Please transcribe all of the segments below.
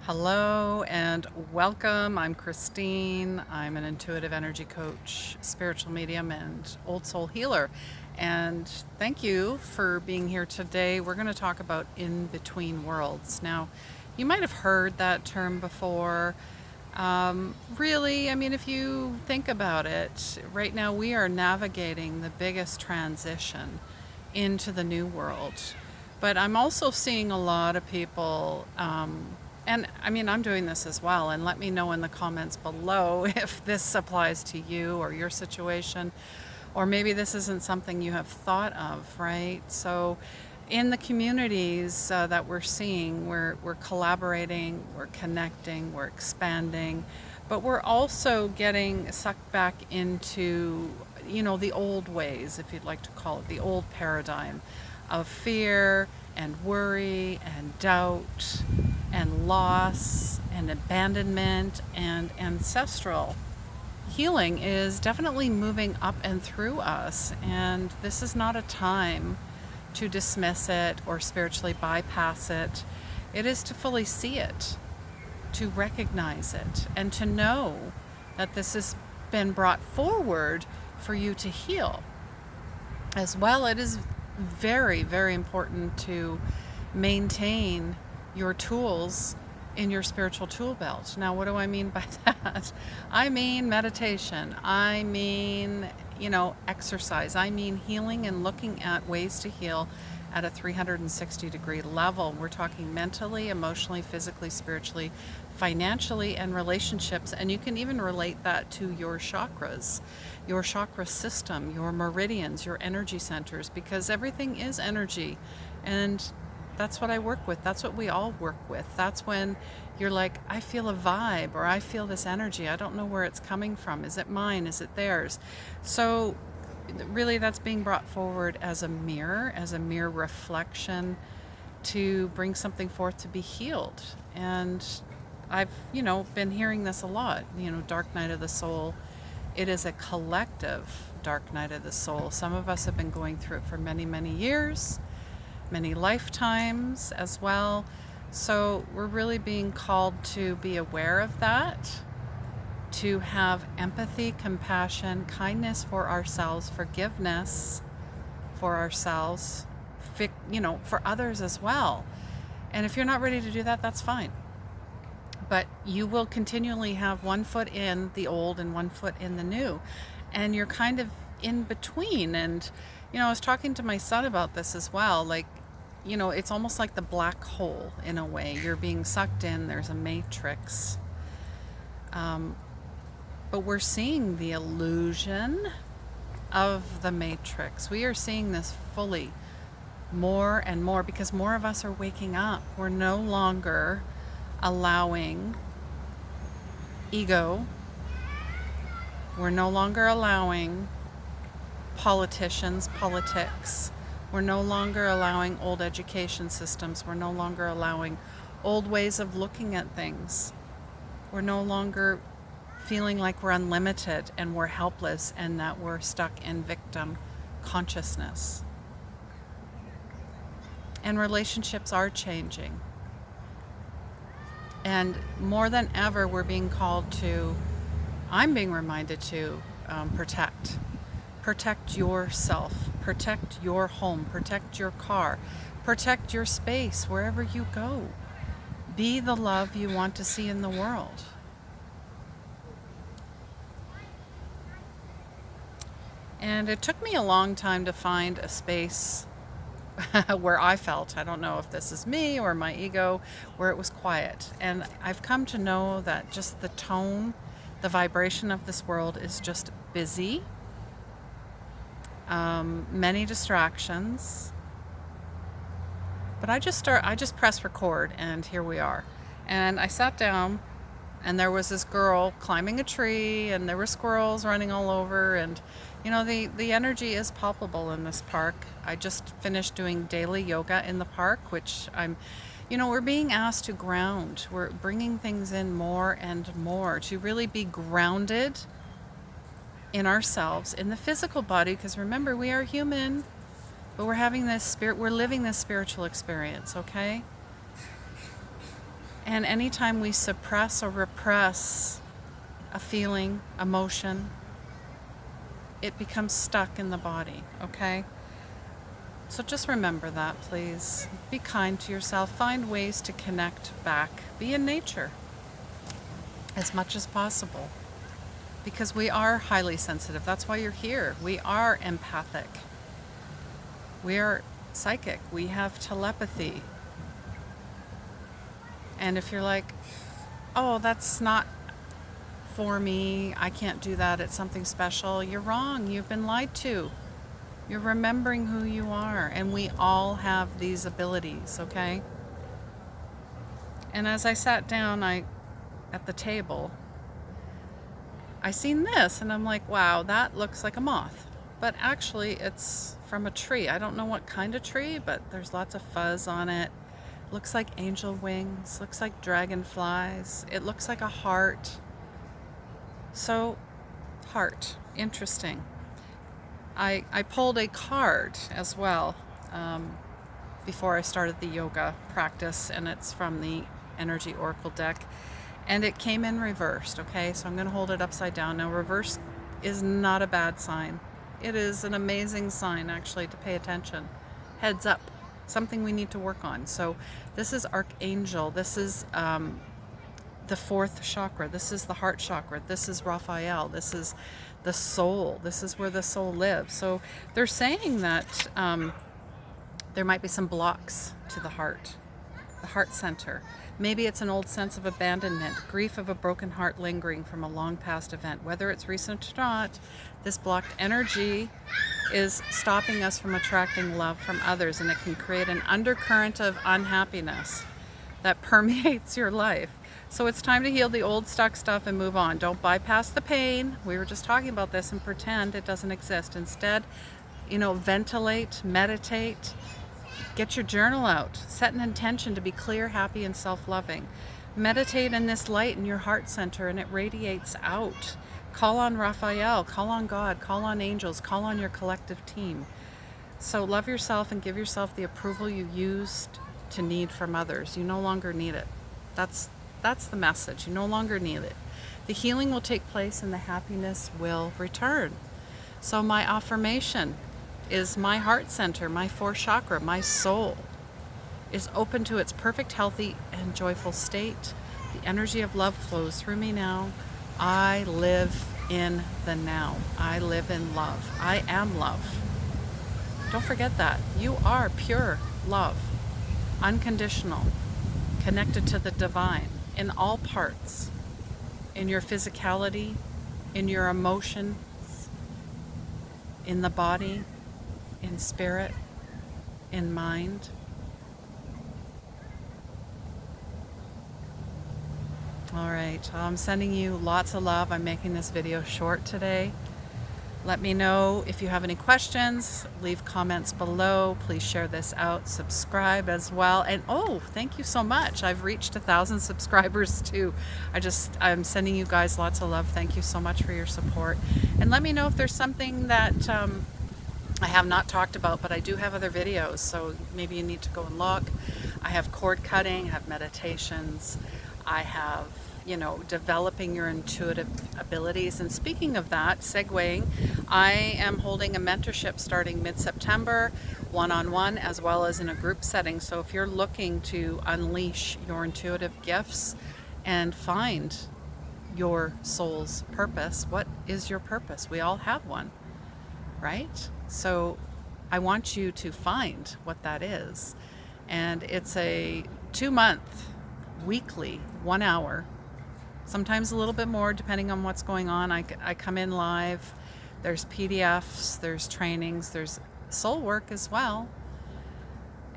Hello and welcome. I'm Christine. I'm an intuitive energy coach, spiritual medium, and old soul healer. And thank you for being here today. We're going to talk about in between worlds. Now, you might have heard that term before. Really, I mean, if you think about it, right now we are navigating the biggest transition into the new world. But I'm also seeing a lot of people, and I mean, I'm doing this as well, and let me know in the comments below if this applies to you or your situation, or maybe this isn't something you have thought of, right? So in the communities that we're seeing, we're collaborating, we're connecting, we're expanding, but we're also getting sucked back into, the old ways, if you'd like to call it, the old paradigm of fear and worry and doubt and loss and abandonment, and ancestral healing is definitely moving up and through us. And this is not a time to dismiss it or spiritually bypass it. It is to fully see it, to recognize it, and to know that this has been brought forward for you to heal. As well, it is very, very important to maintain your tools in your spiritual tool belt. Now, what do I mean by that? I mean meditation. I mean, exercise. I mean healing and looking at ways to heal at a 360-degree level. We're talking mentally, emotionally, physically, spiritually, financially, and relationships. And you can even relate that to your chakras, your chakra system, your meridians, your energy centers, because everything is energy. And that's what I work with. That's what we all work with. That's when you're like, I feel a vibe, or I feel this energy. I don't know where it's coming from. Is it mine? Is it theirs? So really, that's being brought forward as a mirror reflection to bring something forth to be healed. And I've, been hearing this a lot, dark night of the soul. It is a collective dark night of the soul. Some of us have been going through it for many, many years, many lifetimes as well. So we're really being called to be aware of that, to have empathy, compassion, kindness for ourselves, forgiveness for ourselves, for others as well. And if you're not ready to do that, that's fine. But you will continually have one foot in the old and one foot in the new. And you're kind of in between. And, I was talking to my son about this as well. Like, it's almost like the black hole in a way. You're being sucked in. There's a matrix. But we're seeing the illusion of the matrix. We are seeing this fully more and more because more of us are waking up. We're no longer allowing ego. We're no longer allowing politics. We're no longer allowing old education systems. We're no longer allowing old ways of looking at things. We're no longer feeling like we're unlimited and we're helpless and that we're stuck in victim consciousness. And relationships are changing. And more than ever, we're being called to, I'm being reminded to protect. Protect yourself, protect your home, protect your car, protect your space wherever you go. Be the love you want to see in the world. And it took me a long time to find a space where I felt, I don't know if this is me or my ego, where it was quiet. And I've come to know that just the tone, the vibration of this world is just busy. Many distractions. But I just pressed record and here we are. And I sat down and there was this girl climbing a tree and there were squirrels running all over, and the energy is palpable in this park. I just finished doing daily yoga in the park, which we're being asked to ground. We're bringing things in more and more to really be grounded in ourselves, in the physical body, because remember, we are human, but we're living this spiritual experience, okay? And anytime we suppress or repress a feeling, emotion, it becomes stuck in the body, okay? So just remember that, please. Be kind to yourself. Find ways to connect back. Be in nature as much as possible, because we are highly sensitive. That's why you're here. We are empathic. We are psychic. We have telepathy. And if you're like, oh, that's not for me, I can't do that, it's something special, you're wrong. You've been lied to. You're remembering who you are, and we all have these abilities, okay? And as I sat down at the table, I seen this, and I'm like, wow, that looks like a moth. But actually, it's from a tree. I don't know what kind of tree, but there's lots of fuzz on it. Looks like angel wings, looks like dragonflies. It looks like a heart. So, heart, interesting. I pulled a card as well before I started the yoga practice, and it's from the Energy Oracle deck, and it came in reversed, okay? So I'm going to hold it upside down. Now, reverse is not a bad sign. It is an amazing sign, actually, to pay attention. Heads up. Something we need to work on. So this is Archangel. This is the fourth chakra. This is the heart chakra. This is Raphael. This is the soul. This is where the soul lives. So they're saying that there might be some blocks to the heart center. Maybe it's an old sense of abandonment, grief of a broken heart lingering from a long past event. Whether it's recent or not, this blocked energy is stopping us from attracting love from others, and it can create an undercurrent of unhappiness that permeates your life. So it's time to heal the old stuck stuff and move on. Don't bypass the pain. We were just talking about this, and pretend it doesn't exist. Instead, ventilate, meditate, get your journal out, set an intention to be clear, happy, and self-loving. Meditate in this light in your heart center, and it radiates out. Call on Raphael, call on God, call on angels, call on your collective team. So love yourself and give yourself the approval you used to need from others. You no longer need it. That's the message. You no longer need it. The healing will take place and the happiness will return. So my affirmation is my heart center, my fourth chakra, my soul is open to its perfect, healthy, and joyful state. The energy of love flows through me now. I live in the now. I live in love. I am love. Don't forget that. You are pure love, unconditional, connected to the divine in all parts, in your physicality, in your emotions, in the body, in spirit, in mind. All right, I'm sending you lots of love. I'm making this video short today. Let me know if you have any questions. Leave comments below. Please share this out. Subscribe as well. And oh, thank you so much. I've reached 1,000 subscribers too. I'm sending you guys lots of love. Thank you so much for your support. And let me know if there's something that I have not talked about, but I do have other videos. So maybe you need to go and look. I have cord cutting, I have meditations, I have developing your intuitive abilities. And speaking of that, segueing, I am holding a mentorship starting mid-September, one-on-one as well as in a group setting. So if you're looking to unleash your intuitive gifts and find your soul's purpose, what is your purpose? We all have one, right? So I want you to find what that is. And it's a 2-month, weekly, 1 hour, sometimes a little bit more depending on what's going on. I come in live. There's PDFs, there's trainings, there's soul work as well.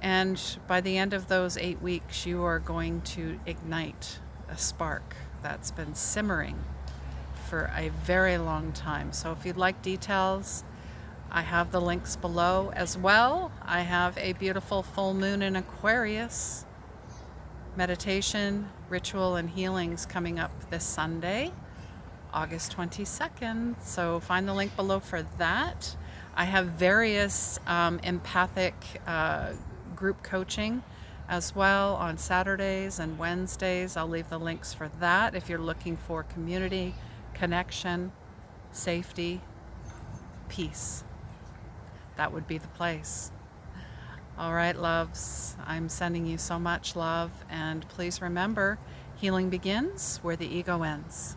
And by the end of those 8 weeks, you are going to ignite a spark that's been simmering for a very long time. So if you'd like details, I have the links below as well. I have a beautiful full moon in Aquarius meditation, ritual, and healings coming up this Sunday, August 22nd. So find the link below for that. I have various empathic group coaching as well on Saturdays and Wednesdays. I'll leave the links for that if you're looking for community, connection, safety, peace. That would be the place. All right, loves, I'm sending you so much love, and please remember, healing begins where the ego ends.